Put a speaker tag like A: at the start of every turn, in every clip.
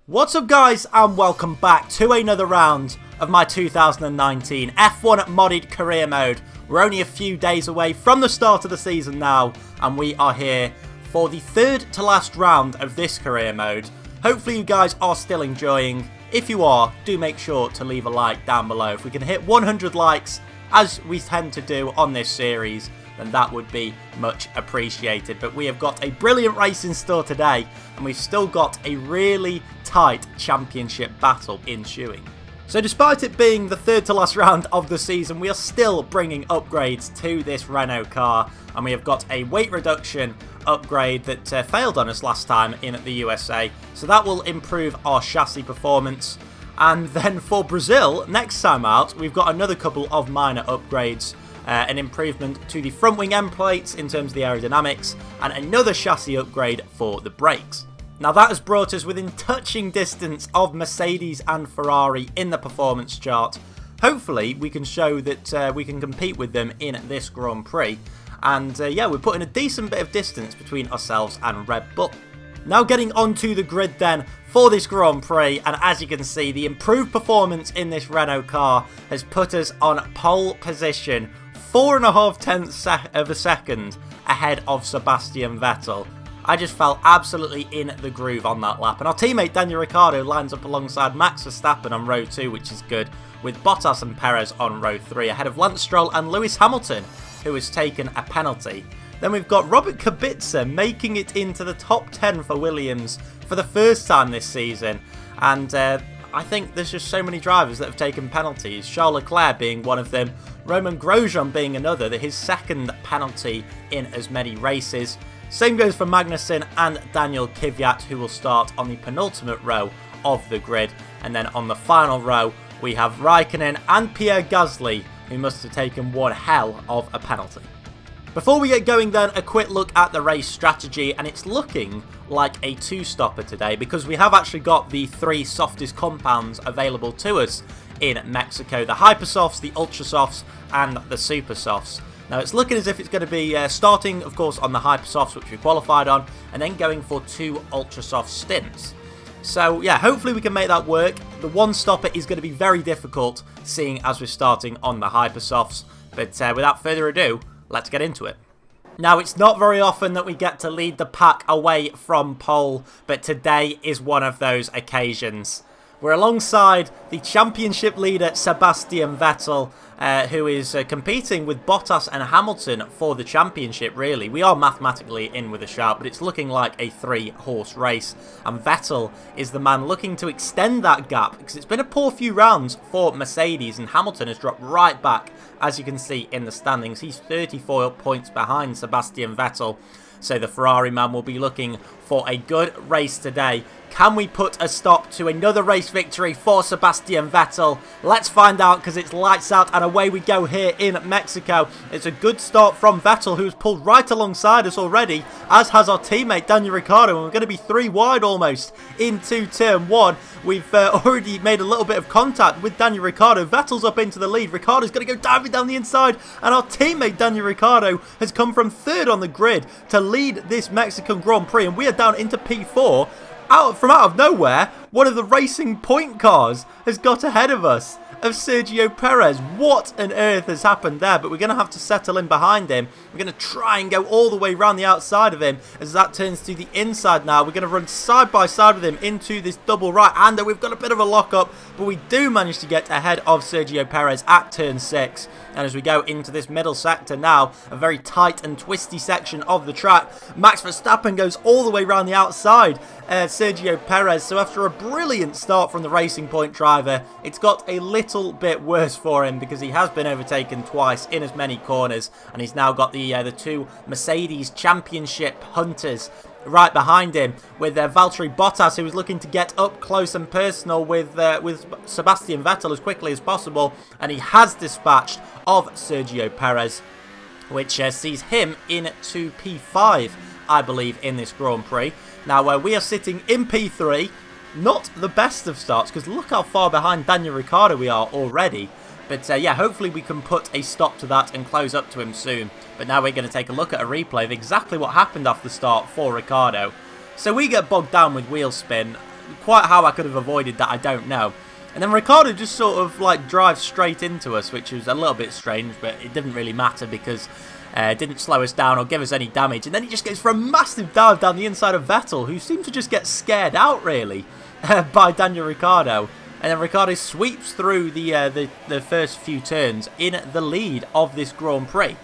A: What's up guys, and welcome back to another round of my 2019 F1 modded career mode. We're only a few days away from the start of the season now, and we are here for the third to last round of this career mode. Hopefully you guys are still enjoying. If you are, do make sure to leave a like down below. If we can hit 100 likes, as we tend to do on this series, then that would be much appreciated. But we have got a brilliant race in store today, and we've still got a really tight championship battle ensuing. So despite it being the third to last round of the season, we are still bringing upgrades to this Renault car, and we have got a weight reduction upgrade that failed on us last time in the USA, so that will improve our chassis performance. And then for Brazil, next time out, we've got another couple of minor upgrades. An improvement to the front wing end plates in terms of the aerodynamics, and another chassis upgrade for the brakes. Now that has brought us within touching distance of Mercedes and Ferrari in the performance chart. Hopefully we can show that we can compete with them in this Grand Prix, and yeah, we're putting a decent bit of distance between ourselves and Red Bull. Now getting onto the grid then for this Grand Prix, and as you can see, the improved performance in this Renault car has put us on pole position, 4.5 tenths of a second ahead of Sebastian Vettel. I just felt absolutely in the groove on that lap, and our teammate Daniel Ricciardo lines up alongside Max Verstappen on row 2, which is good, with Bottas and Perez on row 3, ahead of Lance Stroll and Lewis Hamilton, who has taken a penalty. Then we've got Robert Kubica making it into the top 10 for Williams for the first time this season, and I think there's just so many drivers that have taken penalties, Charles Leclerc being one of them, Romain Grosjean being another, his second penalty in as many races. Same goes for Magnussen and Daniel Kvyat, who will start on the penultimate row of the grid. And then on the final row, we have Raikkonen and Pierre Gasly, who must have taken one hell of a penalty. Before we get going then, a quick look at the race strategy, and it's looking like a two-stopper today because we have actually got the three softest compounds available to us in Mexico: the Hyper Softs, the Ultra Softs, and the Super Softs. Now it's looking as if it's going to be starting, of course, on the Hyper Softs, which we qualified on, and then going for 2 Ultra Soft stints. So yeah, hopefully we can make that work. The one stopper is going to be very difficult, seeing as we're starting on the Hyper Softs. But without further ado, let's get into it. Now, it's not very often that we get to lead the pack away from pole, but today is one of those occasions. We're alongside the championship leader Sebastian Vettel, who is competing with Bottas and Hamilton for the championship, really. We are mathematically in with a shout, but it's looking like a 3-horse race. And Vettel is the man looking to extend that gap, because it's been a poor few rounds for Mercedes, and Hamilton has dropped right back, as you can see in the standings. He's 34 points behind Sebastian Vettel. So the Ferrari man will be looking for a good race today. Can we put a stop to another race victory for Sebastian Vettel? Let's find out, because it's lights out and away we go here in Mexico. It's a good start from Vettel, who's pulled right alongside us already, as has our teammate Daniel Ricciardo, and we're going to be 3 wide almost into turn 1. We've already made a little bit of contact with Daniel Ricciardo. Vettel's up into the lead. Ricciardo's going to go diving down the inside, and our teammate Daniel Ricciardo has come from 3rd on the grid to lead this Mexican Grand Prix, and we are down into P4. From out of nowhere, one of the Racing Point cars has got ahead of us, of Sergio Perez. What on earth has happened there? But we're going to have to settle in behind him. We're going to try and go all the way around the outside of him as that turns to the inside now. We're going to run side by side with him into this double right hander. We've got a bit of a lock-up, but we do manage to get ahead of Sergio Perez at turn 6. And as we go into this middle sector now, a very tight and twisty section of the track, Max Verstappen goes all the way around the outside Sergio Perez. So after a brilliant start from the Racing Point driver, it's got a little bit worse for him because he has been overtaken twice in as many corners, and he's now got the 2 Mercedes Championship hunters right behind him, with Valtteri Bottas, who was looking to get up close and personal with Sebastian Vettel as quickly as possible, and he has dispatched of Sergio Perez, which sees him into P5, I believe, in this Grand Prix. Now, we are sitting in P3, not the best of starts, because look how far behind Daniel Ricciardo we are already. But yeah, hopefully we can put a stop to that and close up to him soon. But now we're going to take a look at a replay of exactly what happened off the start for Ricciardo. So we get bogged down with wheel spin. quite how I could have avoided that, I don't know. And then Ricciardo just sort of like drives straight into us, which was a little bit strange, but it didn't really matter because it didn't slow us down or give us any damage. And then he just goes for a massive dive down the inside of Vettel, who seemed to just get scared out, really, by Daniel Ricciardo. And then Ricciardo sweeps through the first few turns in the lead of this Grand Prix.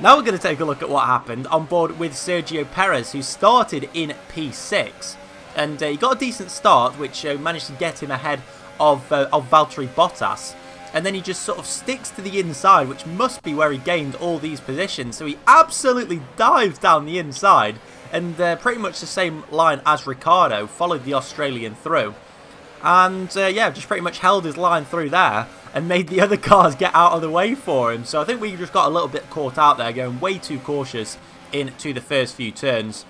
A: Now we're going to take a look at what happened on board with Sergio Perez, who started in P6. And he got a decent start, which managed to get him ahead of Valtteri Bottas. And then he just sort of sticks to the inside, which must be where he gained all these positions. So he absolutely dives down the inside. And pretty much the same line as Ricciardo, followed the Australian through. And yeah, just pretty much held his line through there and made the other cars get out of the way for him. So I think we just got a little bit caught out there, going way too cautious into the first few turns.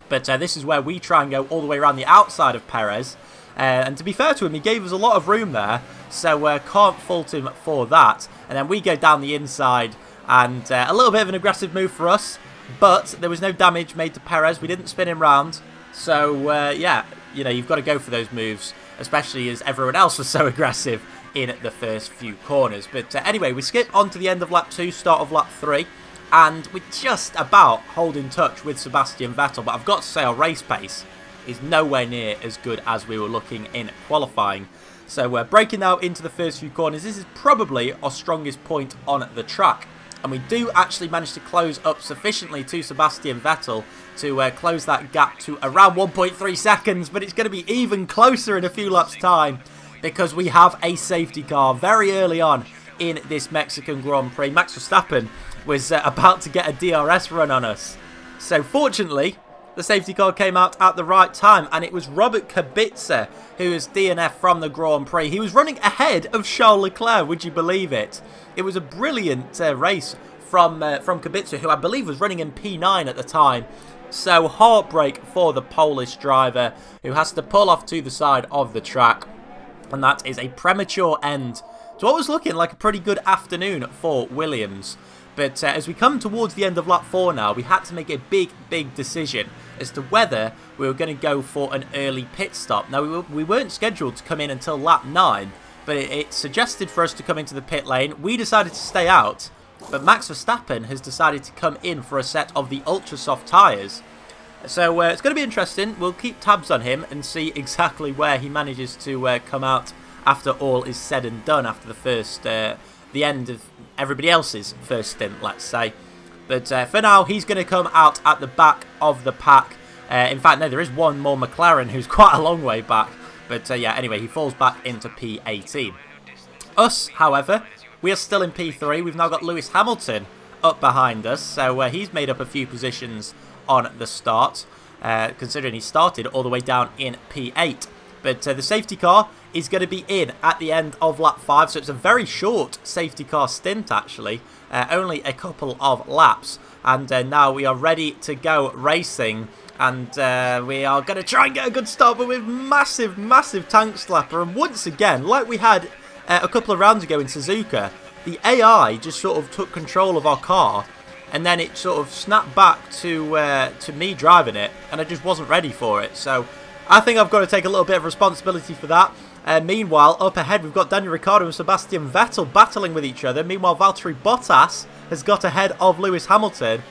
A: But this is where we try and go all the way around the outside of Perez. And to be fair to him, he gave us a lot of room there, so can't fault him for that. And then we go down the inside, and a little bit of an aggressive move for us, but there was no damage made to Perez. We didn't spin him round, so yeah, you know, you've got to go for those moves, especially as everyone else was so aggressive in the first few corners. But anyway, we skip on to the end of lap 2, start of lap 3, and we're just about holding touch with Sebastian Vettel, but I've got to say our race pace is nowhere near as good as we were looking in qualifying. So we're breaking now into the first few corners. This is probably our strongest point on the track, and we do actually manage to close up sufficiently to Sebastian Vettel to close that gap to around 1.3 seconds, but it's going to be even closer in a few laps time because we have a safety car very early on in this Mexican Grand Prix. Max Verstappen was about to get a DRS run on us. So fortunately, the safety car came out at the right time, and it was Robert Kubica who was DNF from the Grand Prix. He was running ahead of Charles Leclerc, would you believe it? It was a brilliant race from Kubica, who I believe was running in P9 at the time. So heartbreak for the Polish driver, who has to pull off to the side of the track. And that is a premature end to what was looking like a pretty good afternoon for Williams. But as we come towards the end of lap 4 now, we had to make a big decision as to whether we were going to go for an early pit stop. Now, we weren't scheduled to come in until lap 9, but it suggested for us to come into the pit lane. We decided to stay out, but Max Verstappen has decided to come in for a set of the ultra soft tyres. So it's going to be interesting. We'll keep tabs on him and see exactly where he manages to come out after all is said and done, after the first, the end of everybody else's first stint, let's say. But for now, he's going to come out at the back of the pack. In fact, no, there is one more McLaren who's quite a long way back. But yeah, anyway, he falls back into P18. Us, however, we are still in P3. We've now got Lewis Hamilton up behind us. So he's made up a few positions on the start, considering he started all the way down in P8. But the safety car is going to be in at the end of lap 5, so it's a very short safety car stint actually, only a couple of laps, and now we are ready to go racing, and we are going to try and get a good start, but with massive tank slapper. And once again, like we had a couple of rounds ago in Suzuka, the AI just sort of took control of our car, and then it sort of snapped back to me driving it, and I just wasn't ready for it. So I think I've got to take a little bit of responsibility for that. Meanwhile, up ahead, we've got Daniel Ricciardo and Sebastian Vettel battling with each other. Meanwhile, Valtteri Bottas has got ahead of Lewis Hamilton.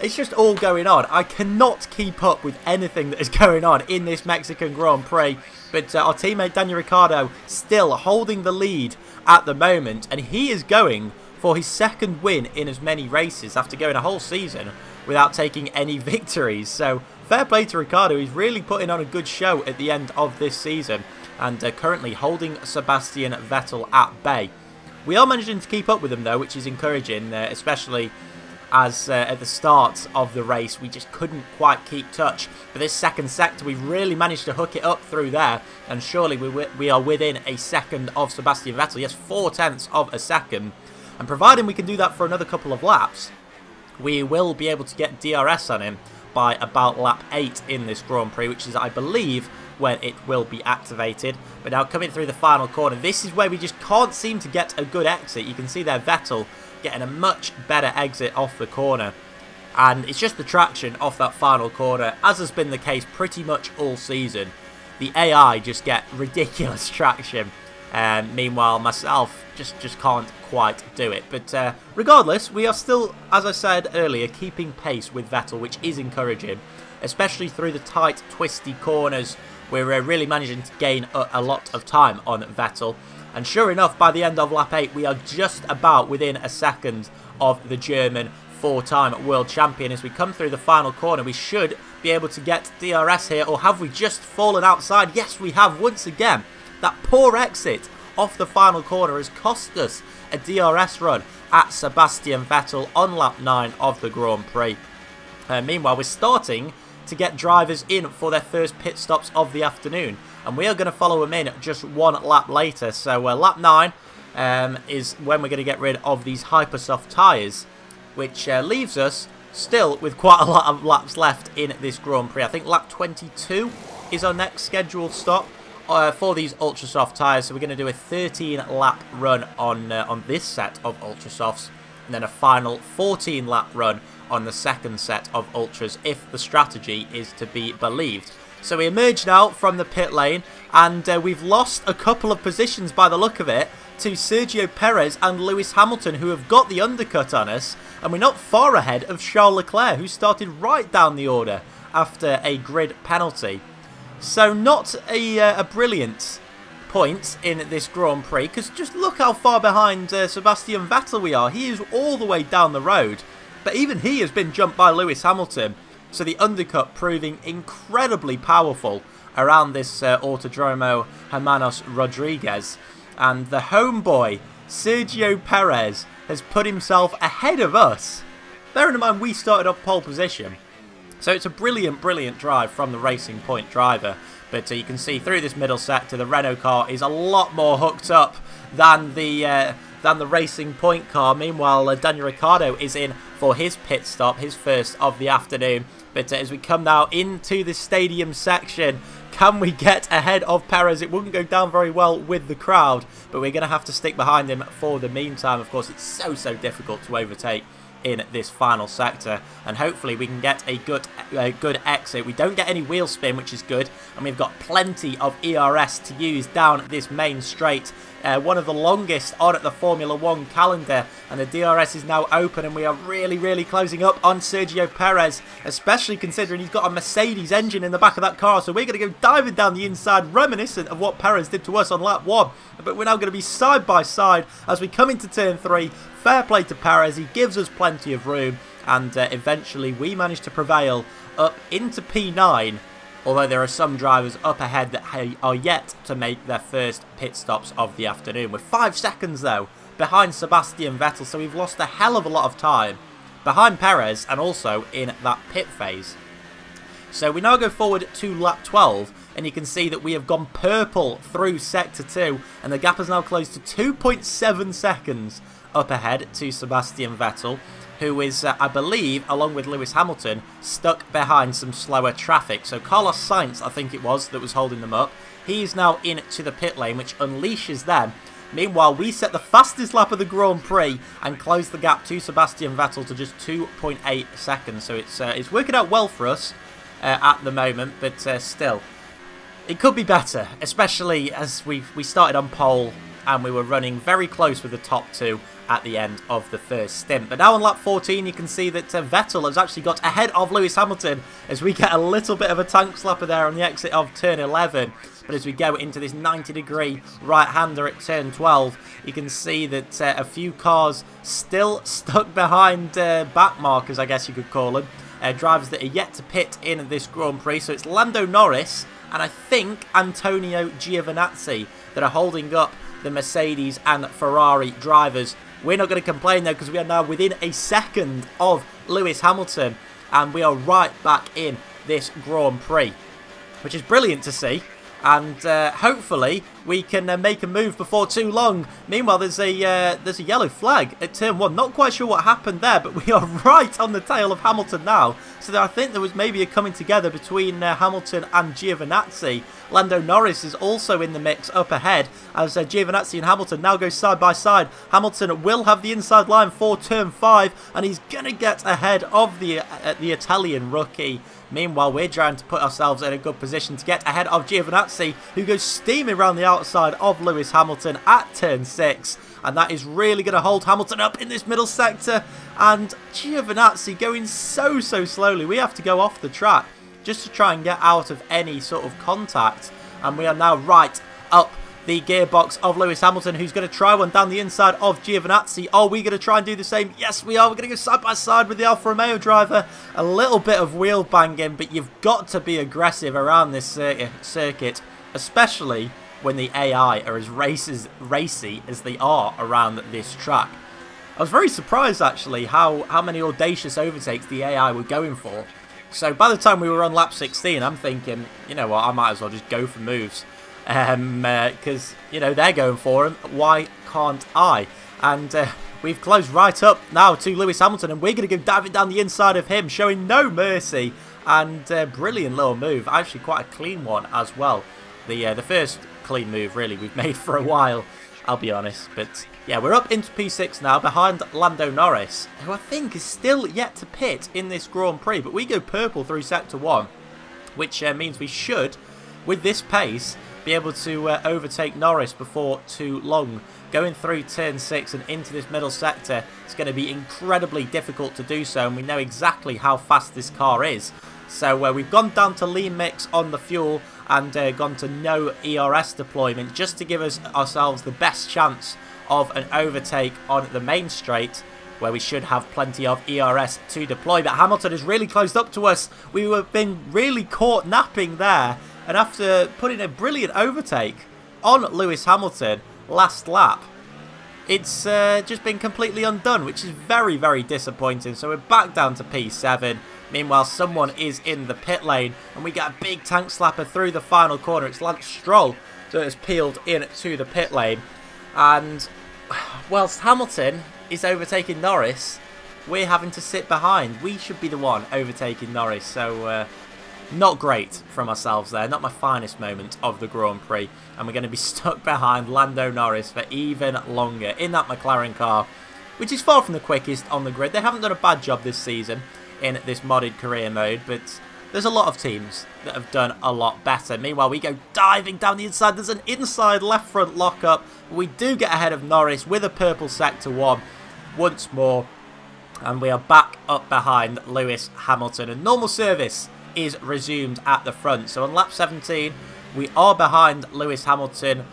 A: It's just all going on. I cannot keep up with anything that is going on in this Mexican Grand Prix. But our teammate Daniel Ricciardo still holding the lead at the moment. And he is going for his second win in as many races after going a whole season without taking any victories. So fair play to Ricciardo. He's really putting on a good show at the end of this season, and currently holding Sebastian Vettel at bay. We are managing to keep up with him though, which is encouraging, especially as at the start of the race we just couldn't quite keep touch. But this second sector we really managed to hook it up through there, and surely we are within a second of Sebastian Vettel. Yes, 0.4 of a second, and providing we can do that for another couple of laps, we will be able to get DRS on him by about lap 8 in this Grand Prix, which is, I believe, when it will be activated. But now coming through the final corner, this is where we just can't seem to get a good exit. You can see there Vettel getting a much better exit off the corner, and it's just the traction off that final corner, as has been the case pretty much all season. the AI just get ridiculous traction. Meanwhile, myself just can't quite do it. But regardless, we are still, as I said earlier, keeping pace with Vettel, which is encouraging, especially through the tight, twisty corners. We're really managing to gain a lot of time on Vettel. And sure enough, by the end of lap 8, we are just about within a second of the German 4-time world champion. As we come through the final corner, we should be able to get DRS here. Or have we just fallen outside? Yes, we have once again. That poor exit off the final corner has cost us a DRS run at Sebastian Vettel on lap 9 of the Grand Prix. Meanwhile, we're starting to get drivers in for their first pit stops of the afternoon, and we are going to follow them in just one lap later. So lap 9 is when we're going to get rid of these Hypersoft tyres, which leaves us still with quite a lot of laps left in this Grand Prix. I think lap 22 is our next scheduled stop for these Ultrasoft tyres. So we're going to do a 13-lap run on this set of Ultrasofts, and then a final 14-lap run on the second set of Ultras, if the strategy is to be believed. So we emerge now from the pit lane, and we've lost a couple of positions by the look of it to Sergio Perez and Lewis Hamilton, who have got the undercut on us, and we're not far ahead of Charles Leclerc, who started right down the order after a grid penalty. So not a brilliant point in this Grand Prix, because just look how far behind Sebastian Vettel we are. He is all the way down the road, but even he has been jumped by Lewis Hamilton. So the undercut proving incredibly powerful around this Autodromo Hermanos Rodriguez. And the homeboy, Sergio Perez, has put himself ahead of us. Bearing in mind we started off pole position. So it's a brilliant, brilliant drive from the Racing Point driver. But you can see through this middle sector, the Renault car is a lot more hooked up than the Racing Point car. Meanwhile, Daniel Ricciardo is in for his pit stop, his first of the afternoon. But as we come now into the stadium section, can we get ahead of Perez? It wouldn't go down very well with the crowd, but we're going to have to stick behind him for the meantime. Of course, it's so difficult to overtake in this final sector, and hopefully we can get a good exit. We don't get any wheel spin, which is good, and we've got plenty of ERS to use down this main straight, one of the longest on the Formula 1 calendar, and the DRS is now open, and we are really closing up on Sergio Perez, especially considering he's got a Mercedes engine in the back of that car. So we're going to go diving down the inside, reminiscent of what Perez did to us on lap 1, but we're now going to be side by side as we come into turn 3. Fair play to Perez, he gives us plenty of room, and eventually we manage to prevail up into P9, although there are some drivers up ahead that are yet to make their first pit stops of the afternoon. We're 5 seconds though behind Sebastian Vettel, so we've lost a hell of a lot of time behind Perez and also in that pit phase. So we now go forward to lap 12, and you can see that we have gone purple through sector 2, and the gap has now closed to 2.7 seconds up ahead to Sebastian Vettel, who is, I believe, along with Lewis Hamilton, stuck behind some slower traffic. So Carlos Sainz, I think it was, that was holding them up. He's now into the pit lane, which unleashes them. Meanwhile, we set the fastest lap of the Grand Prix and close the gap to Sebastian Vettel to just 2.8 seconds. So it's working out well for us at the moment, but still, it could be better, especially as we started on pole and we were running very close with the top 2 at the end of the first stint. But now on lap 14, you can see that Vettel has actually got ahead of Lewis Hamilton as we get a little bit of a tank slapper there on the exit of turn 11. But as we go into this 90-degree right-hander at turn 12, you can see that a few cars still stuck behind back markers, I guess you could call them. Drivers that are yet to pit in this Grand Prix. So it's Lando Norris and I think Antonio Giovinazzi that are holding up the Mercedes and Ferrari drivers. We're not going to complain though, because we are now within a second of Lewis Hamilton, and we are right back in this Grand Prix, which is brilliant to see. And hopefully we can make a move before too long. Meanwhile, there's a yellow flag at turn 1. Not quite sure what happened there, but we are right on the tail of Hamilton now. So I think there was maybe a coming together between Hamilton and Giovinazzi. Lando Norris is also in the mix up ahead as Giovinazzi and Hamilton now go side by side. Hamilton will have the inside line for turn 5, and he's going to get ahead of the Italian rookie. Meanwhile, we're trying to put ourselves in a good position to get ahead of Giovinazzi, who goes steaming around the outside of Lewis Hamilton at turn 6. And that is really going to hold Hamilton up in this middle sector. And Giovinazzi going so slowly. We have to go off the track just to try and get out of any sort of contact. And we are now right up the gearbox of Lewis Hamilton, who's going to try one down the inside of Giovinazzi. Are we going to try and do the same? Yes, we are. We're going to go side by side with the Alfa Romeo driver. A little bit of wheel banging, but you've got to be aggressive around this circuit, especially when the AI are as racy as they are around this track. I was very surprised, actually, how many audacious overtakes the AI were going for. So by the time we were on lap 16, I'm thinking, you know what, I might as well just go for moves. Because, you know, they're going for him. Why can't I? And we've closed right up now to Lewis Hamilton, and we're going to go diving down the inside of him, showing no mercy. And brilliant little move. Actually, quite a clean one as well. The first clean move, really, we've made for a while, I'll be honest. But, yeah, we're up into P6 now, behind Lando Norris, who I think is still yet to pit in this Grand Prix. But we go purple through Sector 1, which means we should, with this pace, be able to overtake Norris before too long. Going through turn 6 and into this middle sector, it's going to be incredibly difficult to do so, and we know exactly how fast this car is. So we've gone down to lean mix on the fuel and gone to no ERS deployment, just to give ourselves the best chance of an overtake on the main straight, where we should have plenty of ERS to deploy. But Hamilton has really closed up to us. We were been really caught napping there. And after putting a brilliant overtake on Lewis Hamilton last lap, it's just been completely undone, which is very disappointing. So we're back down to P7. Meanwhile, someone is in the pit lane, and we get a big tank slapper through the final corner. It's Lance Stroll that has peeled into the pit lane. And whilst Hamilton is overtaking Norris, we're having to sit behind. We should be the one overtaking Norris. So not great from ourselves there. Not my finest moment of the Grand Prix. And we're going to be stuck behind Lando Norris for even longer in that McLaren car, which is far from the quickest on the grid. They haven't done a bad job this season in this modded career mode, but there's a lot of teams that have done a lot better. Meanwhile, we go diving down the inside. There's an inside left front lockup. We do get ahead of Norris with a purple Sector 1 once more. And we are back up behind Lewis Hamilton. And normal service is resumed at the front. So on lap 17, we are behind Lewis Hamilton,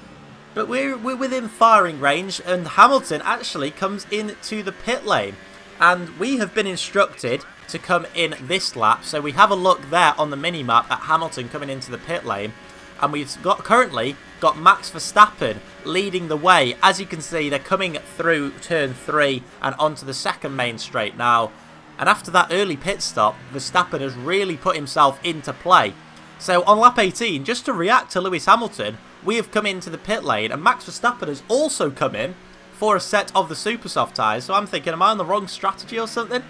A: but we're within firing range, and Hamilton actually comes into the pit lane. And we have been instructed to come in this lap. So we have a look there on the mini-map at Hamilton coming into the pit lane. And we've currently got Max Verstappen leading the way. As you can see, they're coming through turn 3 and onto the second main straight now. And after that early pit stop, Verstappen has really put himself into play. So on lap 18, just to react to Lewis Hamilton, we have come into the pit lane. And Max Verstappen has also come in for a set of the super soft tyres. So I'm thinking, am I on the wrong strategy or something?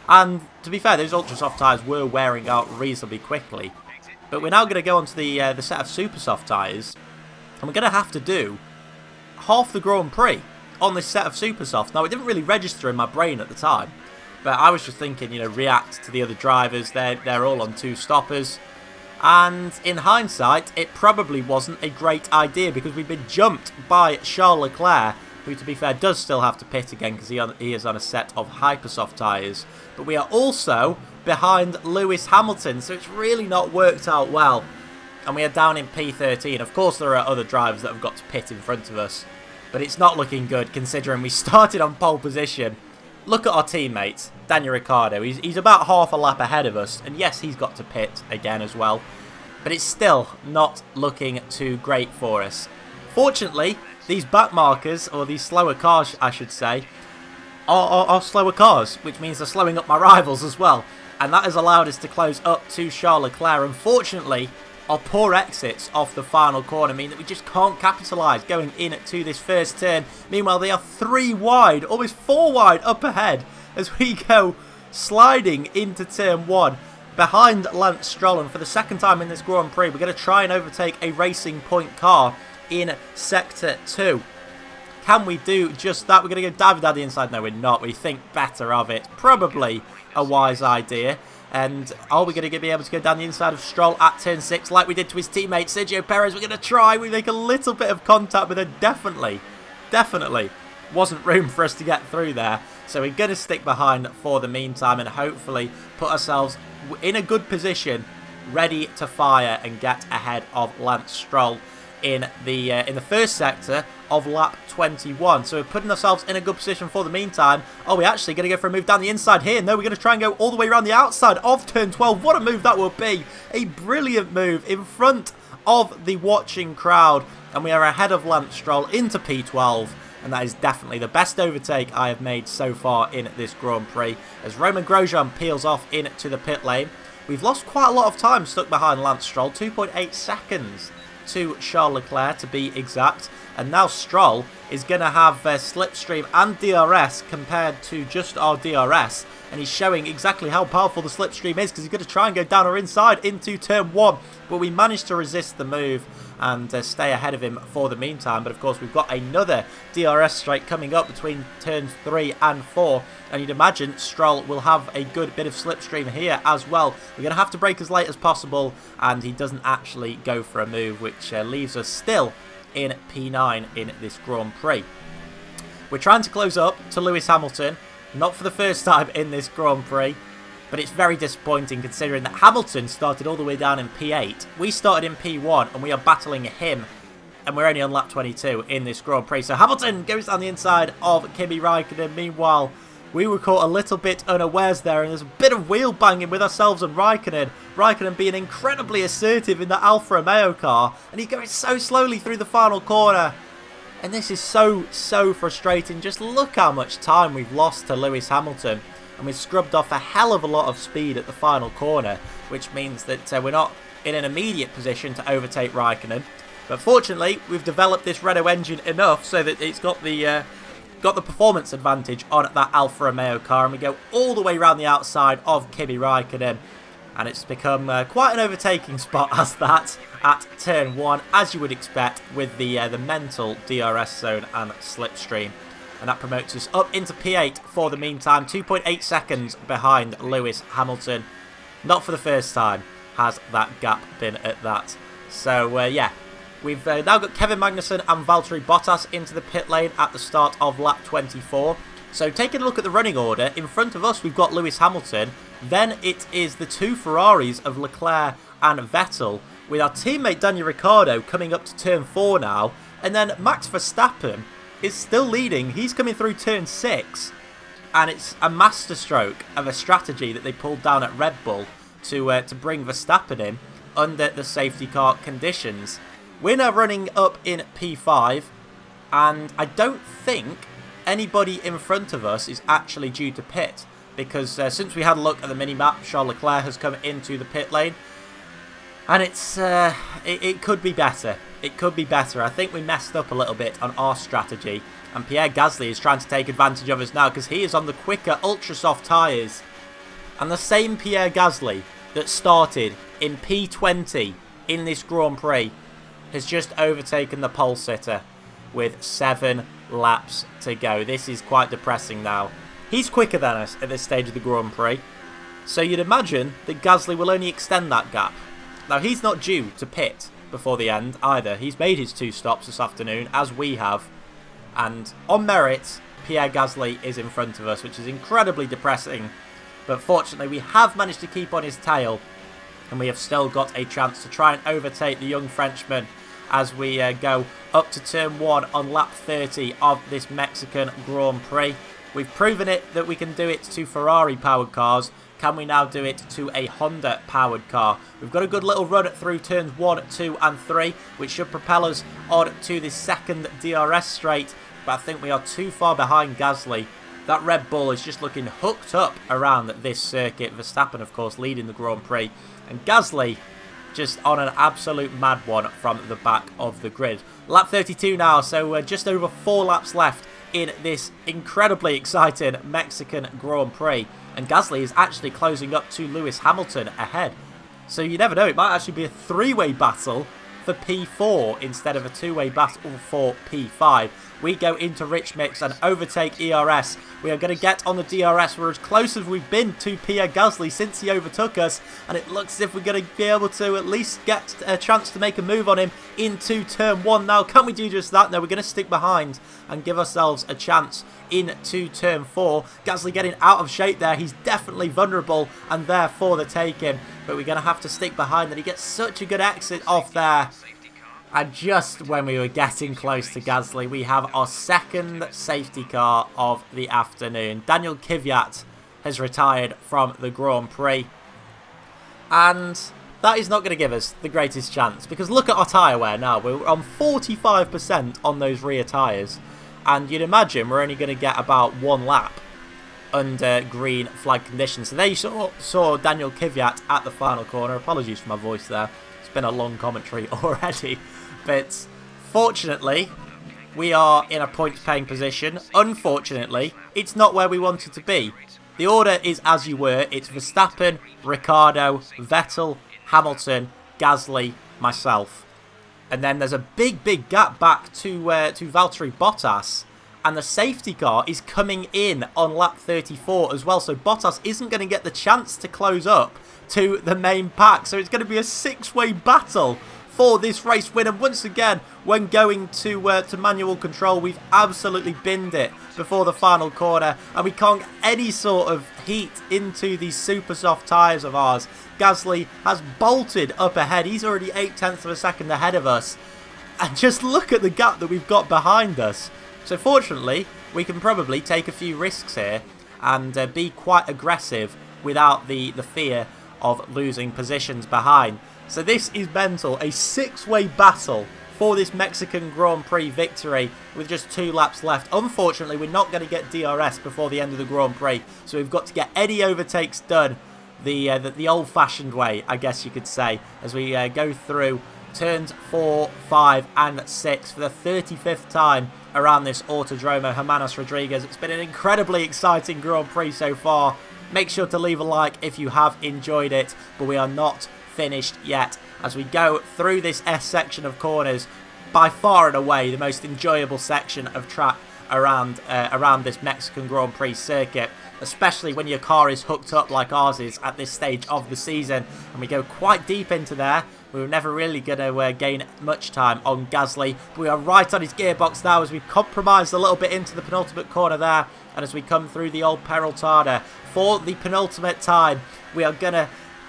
A: And to be fair, those ultra soft tyres were wearing out reasonably quickly. But we're now going to go onto the set of super soft tyres. And we're going to have to do half the Grand Prix on this set of super soft. Now, it didn't really register in my brain at the time. But I was just thinking, you know, react to the other drivers. They're all on 2 stoppers. And in hindsight, it probably wasn't a great idea, because we've been jumped by Charles Leclerc, who, to be fair, does still have to pit again because he is on a set of hypersoft tyres. But we are also behind Lewis Hamilton, so it's really not worked out well. And we are down in P13. Of course, there are other drivers that have got to pit in front of us, but it's not looking good considering we started on pole position. Look at our teammate, Daniel Ricciardo. He's about half a lap ahead of us, and yes, he's got to pit again as well. But it's still not looking too great for us. Fortunately, these back markers, or these slower cars, I should say, are slower cars, which means they're slowing up my rivals as well. And that has allowed us to close up to Charles Leclerc. Unfortunately, our poor exits off the final corner mean that we just can't capitalise going into this first turn. Meanwhile, they are 3 wide, almost 4 wide up ahead as we go sliding into turn 1 behind Lance Stroll. And for the second time in this Grand Prix, we're going to try and overtake a Racing Point car in Sector 2. Can we do just that? We're going to go diving down the inside. No, we're not. We think better of it. Probably a wise idea. And are we going to be able to go down the inside of Stroll at turn 6 like we did to his teammate Sergio Perez? We're going to try. We make a little bit of contact with her. Definitely wasn't room for us to get through there. So we're going to stick behind for the meantime and hopefully put ourselves in a good position, ready to fire and get ahead of Lance Stroll in the first sector of lap 21. So we're putting ourselves in a good position for the meantime. Are we actually going to go for a move down the inside here? No, we're going to try and go all the way around the outside of turn 12. What a move that will be. A brilliant move in front of the watching crowd. And we are ahead of Lance Stroll into P12. And that is definitely the best overtake I have made so far in this Grand Prix. As Romain Grosjean peels off into the pit lane. We've lost quite a lot of time stuck behind Lance Stroll. 2.8 seconds to Charles Leclerc to be exact. And now Stroll is going to have slipstream and DRS compared to just our DRS. And he's showing exactly how powerful the slipstream is because he's going to try and go down or inside into turn 1. But we managed to resist the move and stay ahead of him for the meantime. But of course we've got another DRS strike coming up between turns 3 and 4. And you'd imagine Stroll will have a good bit of slipstream here as well. We're going to have to brake as late as possible. And he doesn't actually go for a move, which leaves us still in P9 in this Grand Prix. We're trying to close up to Lewis Hamilton. Not for the first time in this Grand Prix. But it's very disappointing considering that Hamilton started all the way down in P8. We started in P1 and we are battling him. And we're only on lap 22 in this Grand Prix. So Hamilton goes down the inside of Kimi Raikkonen. Meanwhile, we were caught a little bit unawares there. And there's a bit of wheel banging with ourselves and Raikkonen. Raikkonen being incredibly assertive in the Alfa Romeo car. And he's going so slowly through the final corner. And this is so frustrating. Just look how much time we've lost to Lewis Hamilton. And we've scrubbed off a hell of a lot of speed at the final corner, which means that we're not in an immediate position to overtake Raikkonen. But fortunately, we've developed this Renault engine enough so that it's got the performance advantage on that Alfa Romeo car, and we go all the way around the outside of Kimi Raikkonen. And it's become quite an overtaking spot as that at turn 1, as you would expect with the mental DRS zone and slipstream. And that promotes us up into P8 for the meantime. 2.8 seconds behind Lewis Hamilton. Not for the first time has that gap been at that. So, yeah. We've now got Kevin Magnussen and Valtteri Bottas into the pit lane at the start of lap 24. So, taking a look at the running order, in front of us we've got Lewis Hamilton. Then it is the 2 Ferraris of Leclerc and Vettel. With our teammate Daniel Ricciardo coming up to turn 4 now. And then Max Verstappen is still leading. He's coming through turn 6, and it's a masterstroke of a strategy that they pulled down at Red Bull to bring Verstappen in under the safety car conditions. We're now running up in P5, and I don't think anybody in front of us is actually due to pit, because since we had a look at the mini-map, Charles Leclerc has come into the pit lane, and it's it could be better. It could be better. I think we messed up a little bit on our strategy. And Pierre Gasly is trying to take advantage of us now because he is on the quicker ultra soft tyres. And the same Pierre Gasly that started in P20 in this Grand Prix has just overtaken the pole sitter with 7 laps to go. This is quite depressing now. He's quicker than us at this stage of the Grand Prix. So you'd imagine that Gasly will only extend that gap. Now he's not due to pit before the end either. He's made his 2 stops this afternoon, as we have, and on merit Pierre Gasly is in front of us, which is incredibly depressing, but fortunately we have managed to keep on his tail, and we have still got a chance to try and overtake the young Frenchman as we go up to turn 1 on lap 30 of this Mexican Grand Prix. We've proven it that we can do it to Ferrari powered cars. Can we now do it to a Honda powered car? We've got a good little run through turns 1, 2 and 3, which should propel us on to the second DRS straight, but I think we are too far behind Gasly. That Red Bull is just looking hooked up around this circuit. Verstappen, of course, leading the Grand Prix, and Gasly just on an absolute mad one from the back of the grid. Lap 32 now, so just over 4 laps left in this incredibly exciting Mexican Grand Prix. And Gasly is actually closing up to Lewis Hamilton ahead. So you never know, it might actually be a 3-way battle for P4 instead of a 2-way battle for P5. We go into Rich Mix and overtake ERS. We are going to get on the DRS. We're as close as we've been to Pierre Gasly since he overtook us, and it looks as if we're going to be able to at least get a chance to make a move on him into turn 1. Now, can we do just that? No, we're going to stick behind and give ourselves a chance into turn 4. Gasly getting out of shape there. He's definitely vulnerable and there for the taking, but we're going to have to stick behind, and he gets such a good exit off there. And just when we were getting close to Gasly, we have our second safety car of the afternoon. Daniel Kvyat has retired from the Grand Prix. And that is not going to give us the greatest chance, because look at our tyre wear now. We're on 45% on those rear tyres. And you'd imagine we're only going to get about 1 lap under green flag conditions. So there you saw Daniel Kvyat at the final corner. Apologies for my voice there. It's been a long commentary already. But fortunately, we are in a points-paying position. Unfortunately, it's not where we wanted to be. The order is as you were. It's Verstappen, Ricciardo, Vettel, Hamilton, Gasly, myself. And then there's a big gap back to Valtteri Bottas. And the safety car is coming in on lap 34 as well. So Bottas isn't going to get the chance to close up to the main pack. So it's going to be a 6-way battle for this race win. And once again, when going to manual control, we've absolutely binned it before the final corner, and we can't get any sort of heat into these super soft tyres of ours. Gasly has bolted up ahead. He's already 0.8 of a second ahead of us, and just look at the gap that we've got behind us. So fortunately, we can probably take a few risks here and be quite aggressive without the fear of losing positions behind. So this is mental, a 6-way battle for this Mexican Grand Prix victory with just 2 laps left. Unfortunately, we're not going to get DRS before the end of the Grand Prix, so we've got to get any overtakes done the old-fashioned way, I guess you could say, as we go through turns 4, 5 and 6 for the 35th time around this Autodromo Hermanos Rodriguez. It's been an incredibly exciting Grand Prix so far. Make sure to leave a like if you have enjoyed it, but we are not finished yet as we go through this S section of corners, by far and away the most enjoyable section of track around this Mexican Grand Prix circuit, especially when your car is hooked up like ours is at this stage of the season, and we go quite deep into there. We were never really going to gain much time on Gasly, but we are right on his gearbox now as we've compromised a little bit into the penultimate corner there, and as we come through the old Peraltada for the penultimate time, we are going to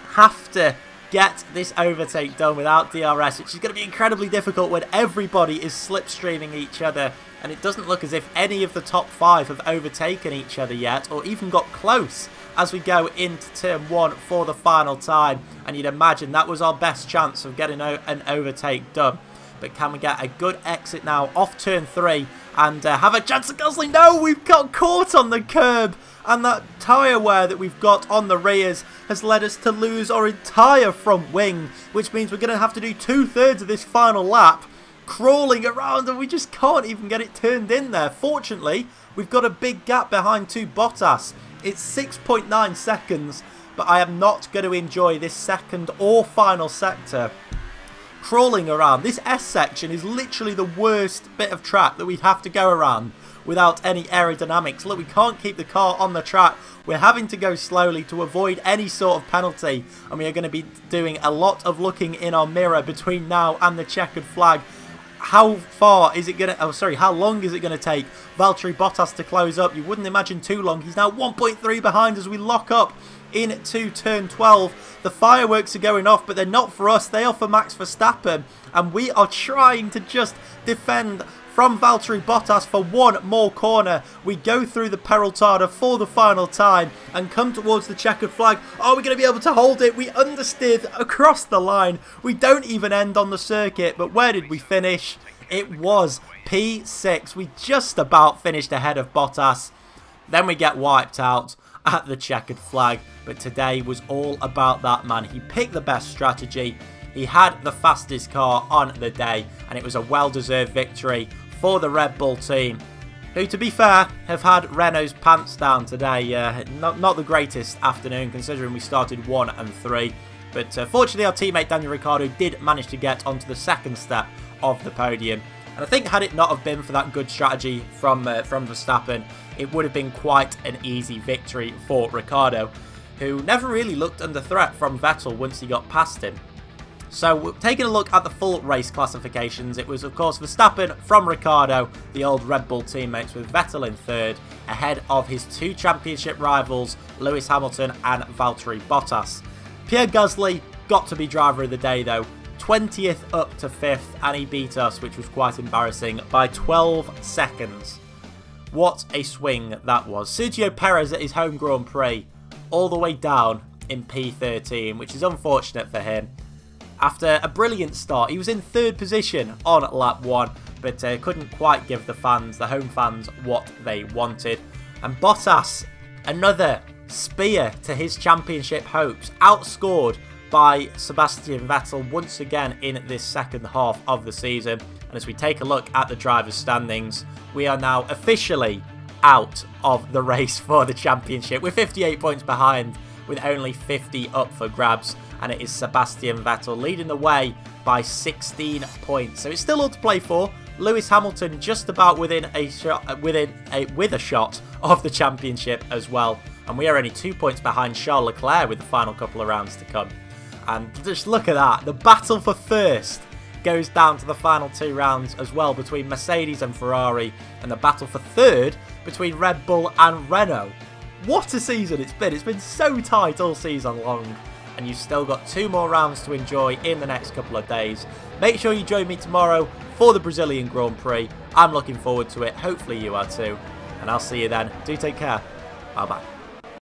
A: have to get this overtake done without DRS, which is going to be incredibly difficult when everybody is slipstreaming each other, and it doesn't look as if any of the top 5 have overtaken each other yet, or even got close as we go into turn 1 for the final time. And you'd imagine that was our best chance of getting an overtake done. But can we get a good exit now off turn 3 and have a chance at Gasly? No, we've got caught on the curb, and that tyre wear that we've got on the rears has led us to lose our entire front wing, which means we're going to have to do 2/3 of this final lap crawling around, and we just can't even get it turned in there. Fortunately, we've got a big gap behind to Bottas. It's 6.9 seconds, but I am not going to enjoy this second or final sector crawling around. This S section is literally the worst bit of track that we'd have to go around without any aerodynamics. Look, we can't keep the car on the track. We're having to go slowly to avoid any sort of penalty, and we are going to be doing a lot of looking in our mirror between now and the checkered flag. How far is it going to... how long is it going to take Valtteri Bottas to close up? You wouldn't imagine too long. He's now 1.3 behind as we lock up into turn 12. The fireworks are going off, but they're not for us. They are for Max Verstappen, and we are trying to just defend from Valtteri Bottas for one more corner. We go through the Peraltada for the final time and come towards the checkered flag. Are we going to be able to hold it? We understeered across the line. We don't even end on the circuit, but where did we finish? It was P6. We just about finished ahead of Bottas. Then we get wiped out at the checkered flag, but today was all about that man. He picked the best strategy. He had the fastest car on the day, and it was a well-deserved victory for the Red Bull team, who, to be fair, have had Renault's pants down today. Not the greatest afternoon, considering we started 1 and 3. But fortunately, our teammate Daniel Ricciardo did manage to get onto the second step of the podium. And I think had it not have been for that good strategy from Verstappen, it would have been quite an easy victory for Ricciardo, who never really looked under threat from Vettel once he got past him. So, taking a look at the full race classifications, it was, of course, Verstappen from Ricciardo, the old Red Bull teammates, with Vettel in third, ahead of his 2 championship rivals, Lewis Hamilton and Valtteri Bottas. Pierre Gasly got to be driver of the day, though, 20th up to 5th, and he beat us, which was quite embarrassing, by 12 seconds. What a swing that was. Sergio Perez at his home Grand Prix, all the way down in P13, which is unfortunate for him. After a brilliant start, he was in 3rd position on lap 1, but couldn't quite give the fans, the home fans, what they wanted. And Bottas, another spear to his championship hopes, outscored by Sebastian Vettel once again in this second half of the season. And as we take a look at the drivers' standings, we are now officially out of the race for the championship. We're 58 points behind, with only 50 up for grabs, and it is Sebastian Vettel leading the way by 16 points. So it's still all to play for. Lewis Hamilton just about within a shot, with a shot of the championship as well, and we are only 2 points behind Charles Leclerc with the final couple of rounds to come. And just look at that, the battle for first goes down to the final 2 rounds as well between Mercedes and Ferrari, and the battle for third between Red Bull and Renault. What a season it's been. It's been so tight all season long, and you've still got 2 more rounds to enjoy in the next couple of days. Make sure you join me tomorrow for the Brazilian Grand Prix. I'm looking forward to it. Hopefully you are too. And I'll see you then. Do take care. Bye bye.